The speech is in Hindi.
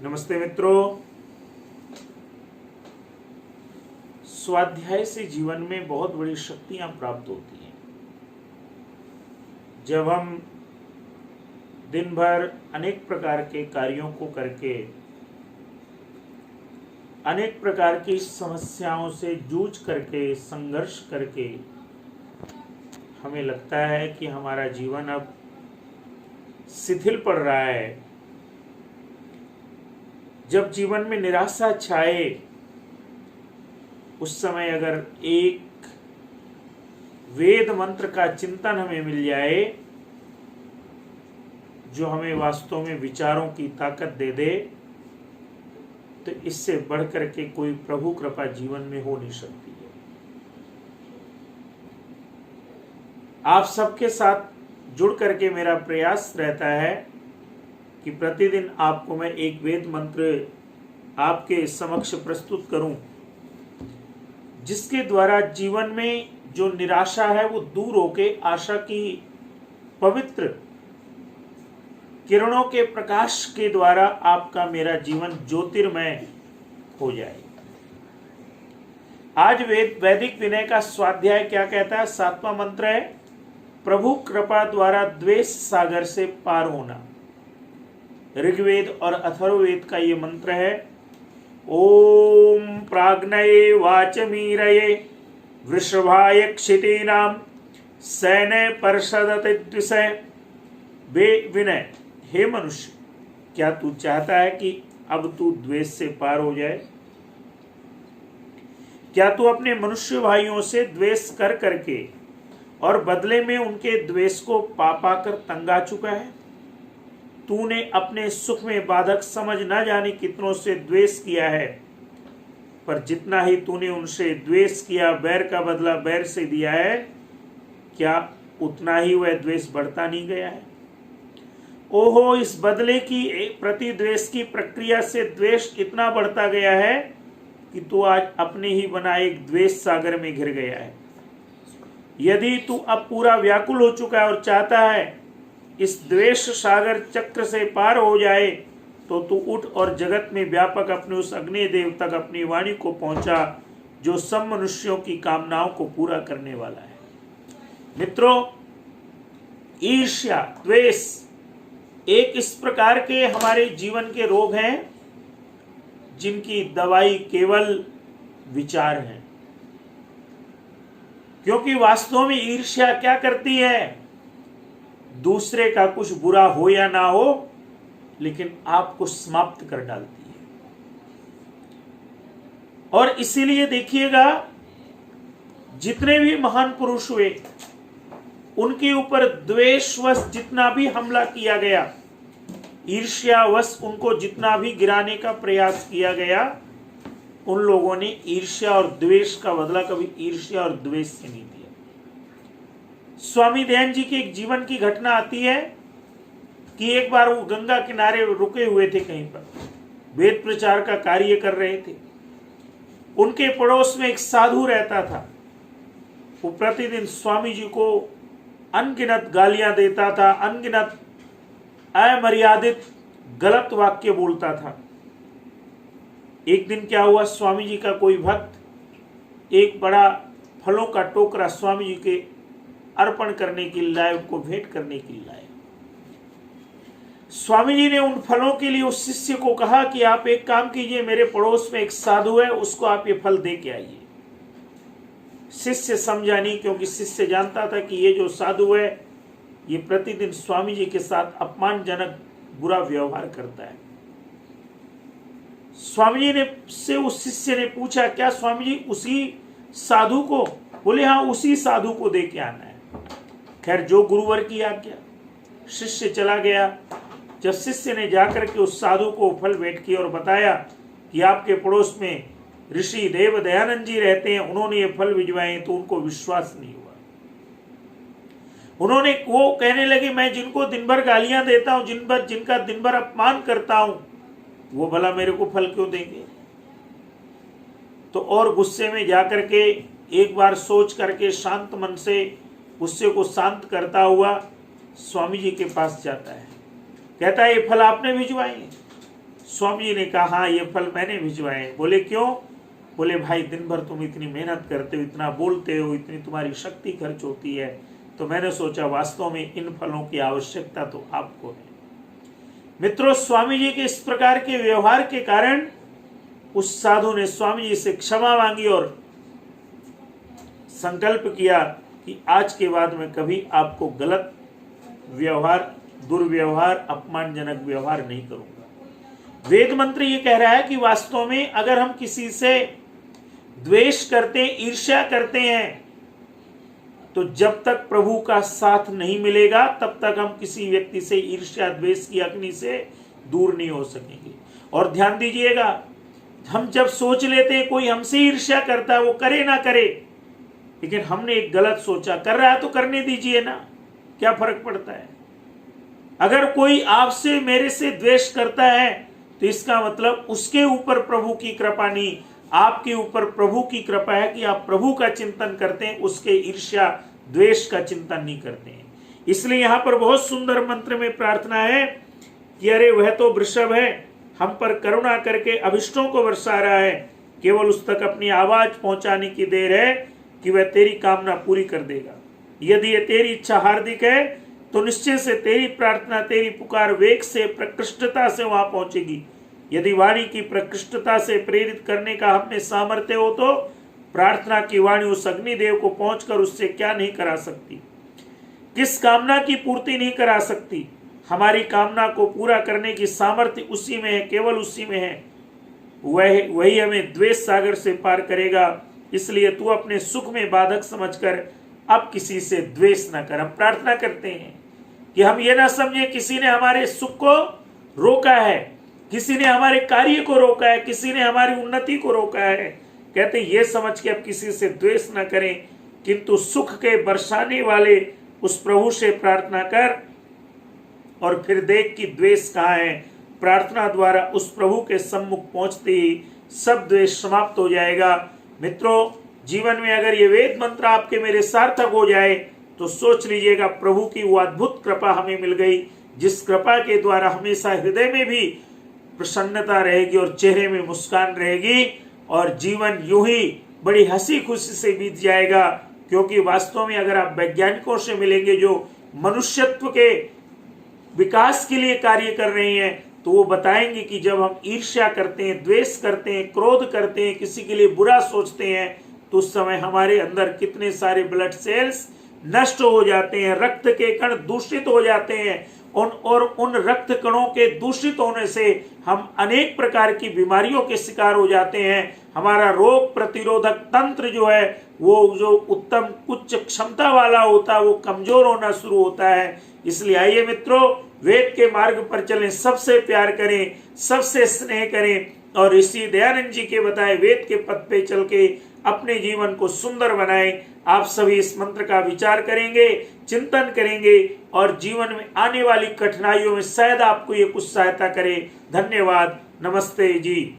नमस्ते मित्रों। स्वाध्याय से जीवन में बहुत बड़ी शक्तियां प्राप्त होती हैं। जब हम दिन भर अनेक प्रकार के कार्यों को करके अनेक प्रकार की समस्याओं से जूझ करके संघर्ष करके हमें लगता है कि हमारा जीवन अब शिथिल पड़ रहा है, जब जीवन में निराशा छाए, उस समय अगर एक वेद मंत्र का चिंतन हमें मिल जाए जो हमें वास्तव में विचारों की ताकत दे दे, तो इससे बढ़कर के कोई प्रभु कृपा जीवन में हो नहीं सकती है। आप सबके साथ जुड़ करके मेरा प्रयास रहता है कि प्रतिदिन आपको मैं एक वेद मंत्र आपके समक्ष प्रस्तुत करूं, जिसके द्वारा जीवन में जो निराशा है वो दूर होके आशा की पवित्र किरणों के प्रकाश के द्वारा आपका मेरा जीवन ज्योतिर्मय हो जाए। आज वैदिक विनय का स्वाध्याय क्या कहता है? 7वां मंत्र है, प्रभु कृपा द्वारा द्वेष सागर से पार होना। ऋग्वेद और अथर्ववेद का ये मंत्र है। ओम प्राग्नये वाचमीरये वृषभाय क्षितीनाम सैन्य परषदते द्विषय। वे विनय, हे मनुष्य, क्या तू चाहता है कि अब तू द्वेष से पार हो जाए? क्या तू अपने मनुष्य भाइयों से द्वेष कर करके और बदले में उनके द्वेष को पा पाकर तंग आ चुका है? तूने अपने सुख में बाधक समझ न जाने कितनों से द्वेष किया है, पर जितना ही तूने उनसे द्वेष किया, बैर का बदला बैर से दिया है, क्या उतना ही वह द्वेष बढ़ता नहीं गया है? ओहो, इस बदले की प्रति द्वेष की प्रक्रिया से द्वेष इतना बढ़ता गया है कि तू आज अपने ही बना एक द्वेष सागर में घिर गया है। यदि तू अब पूरा व्याकुल हो चुका है और चाहता है इस द्वेष सागर चक्र से पार हो जाए, तो तू उठ और जगत में व्यापक अपने उस अग्निदेव तक अपनी वाणी को पहुंचा, जो सब मनुष्यों की कामनाओं को पूरा करने वाला है। मित्रों, ईर्ष्या, द्वेष एक इस प्रकार के हमारे जीवन के रोग हैं जिनकी दवाई केवल विचार है। क्योंकि वास्तव में ईर्ष्या क्या करती है? दूसरे का कुछ बुरा हो या ना हो, लेकिन आपको समाप्त कर डालती है। और इसीलिए देखिएगा, जितने भी महान पुरुष हुए, उनके ऊपर द्वेषवश जितना भी हमला किया गया, ईर्ष्यावश उनको जितना भी गिराने का प्रयास किया गया, उन लोगों ने ईर्ष्या और द्वेष का बदला कभी ईर्ष्या और द्वेष से नहीं दिया। स्वामी दयानंद जी के एक जीवन की घटना आती है कि एक बार वो गंगा किनारे रुके हुए थे, कहीं पर वेद प्रचार का कार्य कर रहे थे। उनके पड़ोस में एक साधु रहता था। वो प्रतिदिन स्वामी जी को अनगिनत गालियां देता था, अनगिनत अमर्यादित गलत वाक्य बोलता था। एक दिन क्या हुआ, स्वामी जी का कोई भक्त एक बड़ा फलों का टोकरा स्वामी जी के अर्पण करने के लिए लाए, उनको भेंट करने के लिए लाए। स्वामी जी ने उन फलों के लिए उस शिष्य को कहा कि आप एक काम कीजिए, मेरे पड़ोस में एक साधु है, उसको आप ये फल दे के आइए। शिष्य समझा नहीं, क्योंकि शिष्य जानता था कि ये जो साधु है, ये प्रतिदिन स्वामी जी के साथ अपमानजनक बुरा व्यवहार करता है। स्वामी जी ने से उस शिष्य ने पूछा, क्या स्वामी जी उसी साधु को? बोले हाँ, उसी साधु को दे के आना है। खैर, जो गुरुवर की आज्ञा, शिष्य चला गया। जब शिष्य ने जाकर के उस साधु को फल भेंट किया और बताया कि आपके पड़ोस में ऋषि देव दयानंद जी रहते हैं, उन्होंने ये फल भिजवाए, तो उनको विश्वास नहीं हुआ। वो कहने लगे, मैं जिनको दिन भर गालियां देता हूं, जिनका दिन भर अपमान करता हूं, वो भला मेरे को फल क्यों देंगे? तो और गुस्से में जाकर के एक बार सोच करके शांत मन से गुस्से को शांत करता हुआ स्वामी जी के पास जाता है। कहता है, ये फल आपने भिजवाए? स्वामी जी ने कहा हाँ ये फल मैंने भिजवाए। बोले क्यों? बोले भाई दिन भर तुम इतनी मेहनत करते हो, इतना बोलते हो, इतनी तुम्हारी शक्ति खर्च होती है, तो मैंने सोचा वास्तव में इन फलों की आवश्यकता तो आपको है। मित्रों, स्वामी जी के इस प्रकार के व्यवहार के कारण उस साधु ने स्वामी जी से क्षमा मांगी और संकल्प किया कि आज के बाद मैं कभी आपको गलत व्यवहार, दुर्व्यवहार, अपमानजनक व्यवहार नहीं करूंगा। वेद मंत्र ये कह रहा है कि वास्तव में अगर हम किसी से द्वेष करते हैं, ईर्ष्या करते हैं, तो जब तक प्रभु का साथ नहीं मिलेगा तब तक हम किसी व्यक्ति से ईर्ष्या द्वेष की अग्नि से दूर नहीं हो सकेंगे। और ध्यान दीजिएगा, हम जब सोच लेते हैं कोई हमसे ईर्ष्या करता है, वो करे ना करे, लेकिन हमने एक गलत सोचा, कर रहा है तो करने दीजिए ना, क्या फर्क पड़ता है। अगर कोई आपसे, मेरे से द्वेष करता है तो इसका मतलब उसके ऊपर प्रभु की कृपा नहीं, आपके ऊपर प्रभु की कृपा है कि आप प्रभु का चिंतन करते हैं, उसके ईर्ष्या द्वेष का चिंतन नहीं करते हैं। इसलिए यहां पर बहुत सुंदर मंत्र में प्रार्थना है कि अरे वह तो वृषभ है, हम पर करुणा करके अभिष्टों को बरसा रहा है, केवल उस तक अपनी आवाज पहुंचाने की देर है कि वह तेरी कामना पूरी कर देगा। यदि ये तेरी इच्छा हार्दिक है तो निश्चय से तेरी प्रार्थना, तेरी पुकार वेग से, प्रकृष्टता से वहां पहुंचेगी। यदि वाणी की प्रकृष्टता से प्रेरित करने का हमें सामर्थ्य हो तो प्रार्थना की वाणी उस अग्निदेव को पहुंचकर उससे क्या नहीं करा सकती, किस कामना की पूर्ति नहीं करा सकती। हमारी कामना को पूरा करने की सामर्थ्य उसी में है, केवल उसी में है। वही हमें द्वेष सागर से पार करेगा। इसलिए तू अपने सुख में बाधक समझकर अब किसी से द्वेष न कर। हम प्रार्थना करते हैं कि हम ये ना समझे किसी ने हमारे सुख को रोका है, किसी ने हमारे कार्य को रोका है, किसी ने हमारी उन्नति को रोका है। कहते ये समझ के अब किसी से द्वेष न करें, किंतु सुख के बरसाने वाले उस प्रभु से प्रार्थना कर और फिर देख कि द्वेष कहाँ है। प्रार्थना द्वारा उस प्रभु के सम्मुख पहुंचते ही सब द्वेष समाप्त हो जाएगा। मित्रों, जीवन में अगर ये वेद मंत्र आपके मेरे सार्थक हो जाए तो सोच लीजिएगा प्रभु की वो अद्भुत कृपा हमें मिल गई, जिस कृपा के द्वारा हमेशा हृदय में भी प्रसन्नता रहेगी और चेहरे में मुस्कान रहेगी और जीवन यूं ही बड़ी हंसी खुशी से बीत जाएगा। क्योंकि वास्तव में अगर आप वैज्ञानिकों से मिलेंगे जो मनुष्यत्व के विकास के लिए कार्य कर रहे हैं, तो वो बताएंगे कि जब हम ईर्ष्या करते हैं, द्वेष करते हैं, क्रोध करते हैं, किसी के लिए बुरा सोचते हैं, तो उस समय हमारे अंदर कितने सारे ब्लड सेल्स नष्ट हो जाते हैं, रक्त के कण दूषित हो जाते हैं। उन रक्त कणों के दूषित होने से हम अनेक प्रकार की बीमारियों के शिकार हो जाते हैं। हमारा रोग प्रतिरोधक तंत्र जो है वो जो उत्तम उच्च क्षमता वाला होता है वो कमजोर होना शुरू होता है। इसलिए आइए मित्रों, वेद के मार्ग पर चलें, सबसे प्यार करें, सबसे स्नेह करें और ऋषि दयानंद जी के बताए वेद के पथ पे चल के अपने जीवन को सुंदर बनाएं। आप सभी इस मंत्र का विचार करेंगे, चिंतन करेंगे और जीवन में आने वाली कठिनाइयों में शायद आपको ये कुछ सहायता करे। धन्यवाद। नमस्ते जी।